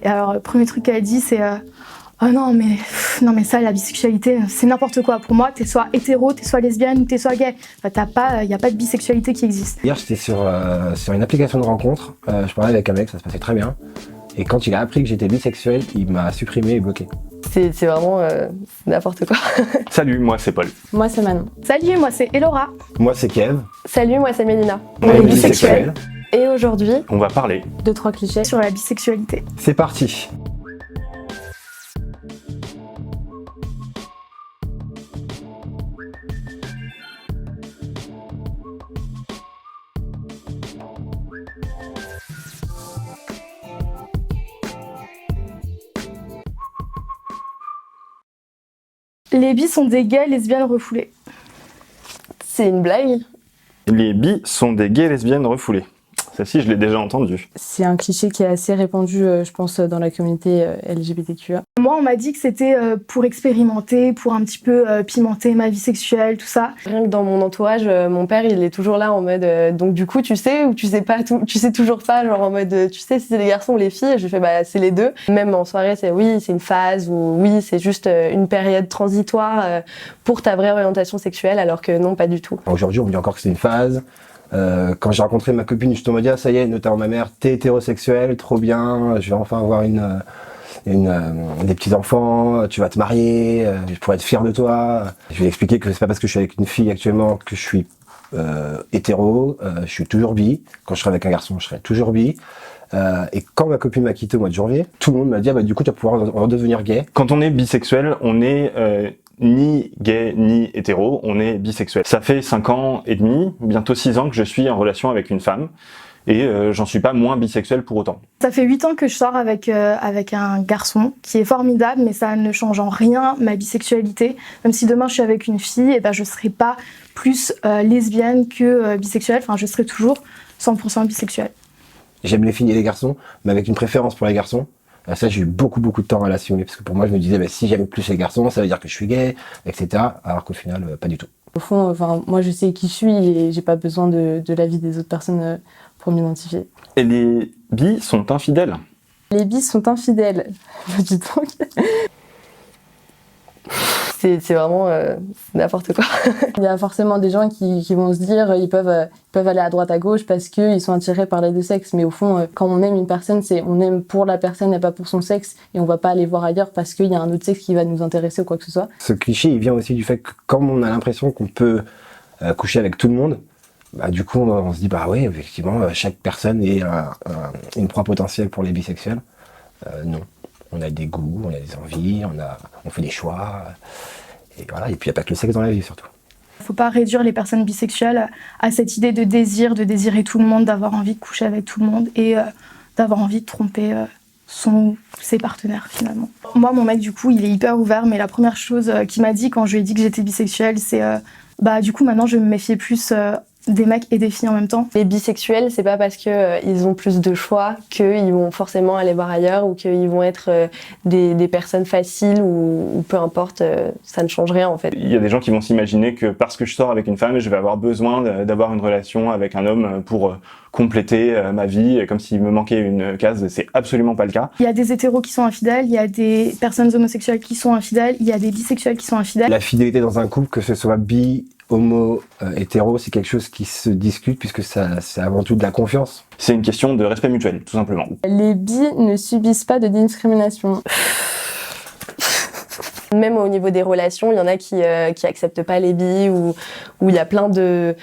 Et alors, le premier truc qu'elle dit, c'est oh non mais ça, la bisexualité, c'est n'importe quoi. Pour moi, t'es soit hétéro, t'es soit lesbienne ou t'es soit gay. Enfin, y a pas de bisexualité qui existe. Hier, j'étais sur une application de rencontre. Je parlais avec un mec, ça se passait très bien. Et quand il a appris que j'étais bisexuel, il m'a supprimé et bloqué. C'est vraiment n'importe quoi. Salut, moi c'est Paul. Moi c'est Manon. Salut, moi c'est Elora. Moi, c'est Kev. Salut, moi c'est Mélina. On est bisexuels. Et aujourd'hui, On va parler 2-3 clichés. Sur la bisexualité. C'est parti. Les bis sont des gays lesbiennes refoulées. c'est une blague. les bis sont des gays lesbiennes refoulées. Celle-ci, je l'ai déjà entendue. C'est un cliché qui est assez répandu, je pense, dans la communauté LGBTQA. Moi, on m'a dit que c'était pour expérimenter, pour un petit peu pimenter ma vie sexuelle, tout ça. Rien que dans mon entourage, mon père, il est toujours là en mode donc du coup, tu sais ou tu sais pas tout, tu sais toujours pas, genre en mode tu sais si c'est les garçons ou les filles. Je fais bah c'est les deux. Même en soirée, c'est oui, c'est une phase ou oui, c'est juste une période transitoire pour ta vraie orientation sexuelle, alors que non, pas du tout. Aujourd'hui, on me dit encore que c'est une phase. Quand j'ai rencontré ma copine, je me dis ah ça y est, notamment ma mère, t'es hétérosexuel, trop bien, je vais enfin avoir des petits enfants, tu vas te marier, je pourrais être fier de toi. Je vais lui expliquer que c'est pas parce que je suis avec une fille actuellement que je suis hétéro, je suis toujours bi. Quand je serai avec un garçon, je serai toujours bi. Et quand ma copine m'a quitté au mois de janvier, tout le monde m'a dit ah bah du coup tu vas pouvoir redevenir gay. Quand on est bisexuel, on est ni gay ni hétéro, on est bisexuel. Ça fait 5 ans et demi, bientôt 6 ans que je suis en relation avec une femme et j'en suis pas moins bisexuel pour autant. Ça fait 8 ans que je sors avec un garçon qui est formidable, mais ça ne change en rien ma bisexualité. Même si demain je suis avec une fille, et ben je serai pas plus lesbienne que bisexuelle. Enfin, je serai toujours 100% bisexuelle. J'aime les filles et les garçons, mais avec une préférence pour les garçons. Ça, j'ai eu beaucoup de temps à l'assumer, parce que pour moi, je me disais, bah, si j'aime plus les garçons, ça veut dire que je suis gay, etc. Alors qu'au final, pas du tout. Au fond, moi je sais qui je suis et j'ai pas besoin de l'avis des autres personnes pour m'identifier. Et les bis sont infidèles. Les bis sont infidèles. Dis donc. C'est vraiment n'importe quoi. Il y a forcément des gens qui vont se dire ils peuvent aller à droite à gauche parce qu'ils sont attirés par les deux sexes. Mais au fond, quand on aime une personne, c'est on aime pour la personne et pas pour son sexe. Et on va pas aller voir ailleurs parce qu'il y a un autre sexe qui va nous intéresser ou quoi que ce soit. Ce cliché, il vient aussi du fait que comme on a l'impression qu'on peut coucher avec tout le monde, bah, du coup, on se dit, bah oui, effectivement, chaque personne est une proie potentielle pour les bisexuels. Non. On a des goûts, on a des envies, on fait des choix. Et voilà. Et puis il n'y a pas que le sexe dans la vie, surtout. Il ne faut pas réduire les personnes bisexuelles à cette idée de désirer tout le monde, d'avoir envie de coucher avec tout le monde et d'avoir envie de tromper ses partenaires, finalement. Moi, mon mec, du coup, il est hyper ouvert, mais la première chose qu'il m'a dit quand je lui ai dit que j'étais bisexuelle, c'est du coup, maintenant, je me méfiais plus des mecs et des filles en même temps. Les bisexuels, c'est pas parce que ils ont plus de choix qu'ils vont forcément aller voir ailleurs ou qu'ils vont être des personnes faciles ou peu importe, ça ne change rien en fait. Il y a des gens qui vont s'imaginer que parce que je sors avec une femme, je vais avoir besoin d'avoir une relation avec un homme pour compléter ma vie, comme s'il me manquait une case. C'est absolument pas le cas. Il y a des hétéros qui sont infidèles, il y a des personnes homosexuelles qui sont infidèles, il y a des bisexuels qui sont infidèles. La fidélité dans un couple, que ce soit bi, homo, hétéro, c'est quelque chose qui se discute puisque c'est avant tout de la confiance. C'est une question de respect mutuel, tout simplement. Les bis ne subissent pas de discrimination. Même au niveau des relations, il y en a qui acceptent pas les bis ou il y a plein de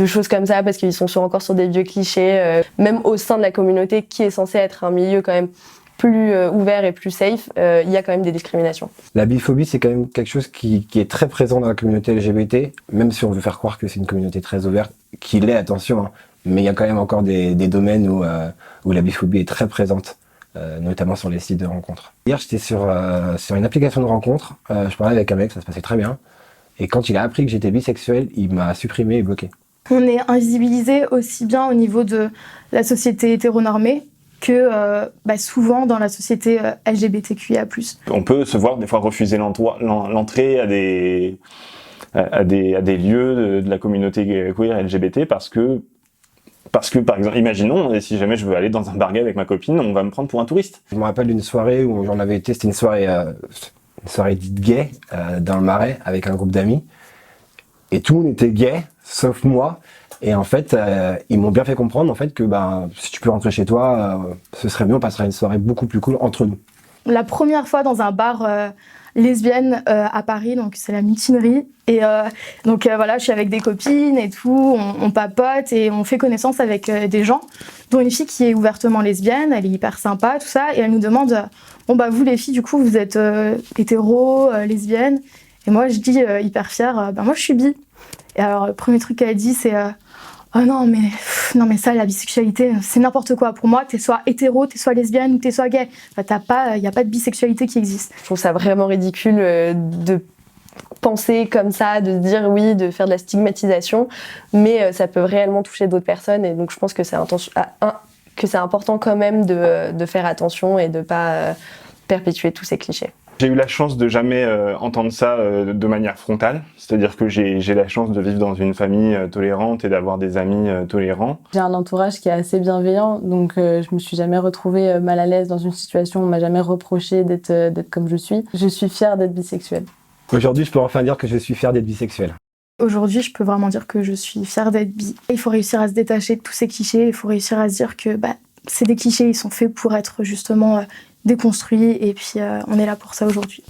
choses comme ça parce qu'ils sont encore sur des vieux clichés. Même au sein de la communauté qui est censée être un milieu quand même plus ouvert et plus safe, il y a quand même des discriminations. La biphobie, c'est quand même quelque chose qui est très présent dans la communauté LGBT, même si on veut faire croire que c'est une communauté très ouverte, qu'il est, attention, hein, mais il y a quand même encore des domaines où la biphobie est très présente, notamment sur les sites de rencontres. Hier, j'étais sur une application de rencontre, je parlais avec un mec, ça se passait très bien, et quand il a appris que j'étais bisexuel, il m'a supprimé et bloqué. On est invisibilisé aussi bien au niveau de la société hétéronormée que souvent dans la société LGBTQIA+. On peut se voir des fois refuser l'entrée à des lieux de la communauté queer LGBT parce Parce que, par exemple, imaginons, et si jamais je veux aller dans un bar gay avec ma copine, on va me prendre pour un touriste. Je me rappelle d'une soirée où j'en avais été, c'était une soirée dite gay dans le Marais avec un groupe d'amis. Et tout le monde était gay, sauf moi. Et en fait, ils m'ont bien fait comprendre en fait que si tu peux rentrer chez toi, ce serait mieux, on passerait une soirée beaucoup plus cool entre nous. La première fois dans un bar lesbienne à Paris, donc c'est la Mutinerie. Et voilà, je suis avec des copines et tout, on papote et on fait connaissance avec des gens, dont une fille qui est ouvertement lesbienne, elle est hyper sympa, tout ça, et elle nous demande vous les filles, du coup, vous êtes hétéro, lesbienne. Et moi, je dis hyper fière, moi je suis bi. Et alors, le premier truc qu'elle dit, c'est oh non mais ça, la bisexualité, c'est n'importe quoi. Pour moi, t'es soit hétéro, t'es soit lesbienne ou t'es soit gay. Enfin, y a pas de bisexualité qui existe. Je trouve ça vraiment ridicule de penser comme ça, de dire oui, de faire de la stigmatisation, mais ça peut réellement toucher d'autres personnes, et donc je pense que c'est important quand même de faire attention et de pas perpétuer tous ces clichés. J'ai eu la chance de jamais entendre ça de manière frontale, c'est-à-dire que j'ai la chance de vivre dans une famille tolérante et d'avoir des amis tolérants. J'ai un entourage qui est assez bienveillant, donc je me suis jamais retrouvée mal à l'aise dans une situation, on m'a jamais reproché d'être comme je suis. Je suis fière d'être bisexuelle. Aujourd'hui, je peux enfin dire que je suis fier d'être bisexuel. Aujourd'hui, je peux vraiment dire que je suis fière d'être bi. Il faut réussir à se détacher de tous ces clichés, il faut réussir à se dire que c'est des clichés, ils sont faits pour être justement déconstruits, et puis on est là pour ça aujourd'hui.